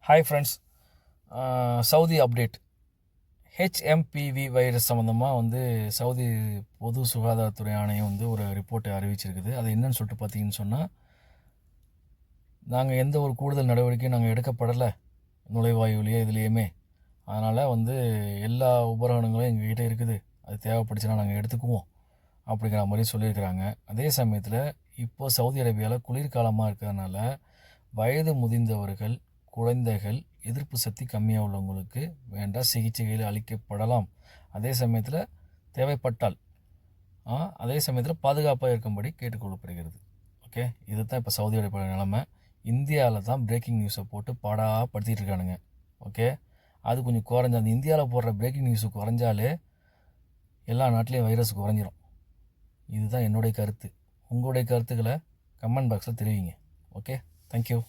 Hi friends, Saudi update. HMPV virus சம்மந்தமாக Saudi பொது சுகாதாரத்துறை ஆணையம் ஒரு ரிப்போர்ட்டை அறிவிச்சிருக்குது. அது என்னன்னு சொல்லிட்டு பார்த்தீங்கன்னு சொன்னால், நாங்கள் எந்த ஒரு கூடுதல் நடவடிக்கையும் நாங்கள் எடுக்கப்படலை நுழைவாயுவிலேயே இதுலேயுமே. அதனால் எல்லா உபகரணங்களும் எங்ககிட்ட இருக்குது, அது தேவைப்படுச்சுன்னா நாங்கள் எடுத்துக்குவோம் அப்படிங்கிற மாதிரி சொல்லியிருக்கிறாங்க. அதே சமயத்தில் இப்போது சவுதி அரேபியாவில் குளிர்காலமாக இருக்கிறதுனால வயது முதிர்ந்தவர்கள், குழந்தைகள், எதிர்ப்பு சக்தி கம்மியாக உள்ளவங்களுக்கு வேண்டாம் சிகிச்சைகள் அளிக்கப்படலாம். அதே சமயத்தில் தேவைப்பட்டால் அதே சமயத்தில் பாதுகாப்பாக இருக்கும்படி கேட்டுக்கொள்ளப்படுகிறது. ஓகே, இது தான் இப்போ சவுதி அரேபியா நிலைமை. இந்தியாவில் தான் பிரேக்கிங் நியூஸை போட்டு படுத்திகிட்டு இருக்கானுங்க. ஓகே, அது கொஞ்சம் குறைஞ்ச அந்த இந்தியாவில் போடுற பிரேக்கிங் நியூஸு குறைஞ்சாலே எல்லா நாட்டிலையும் வைரஸ் குறைஞ்சிரும். இதுதான் என்னுடைய கருத்து. உங்களுடைய கருத்துக்களை கமெண்ட் பாக்ஸில் தெரிவிங்க. Okay, thank you.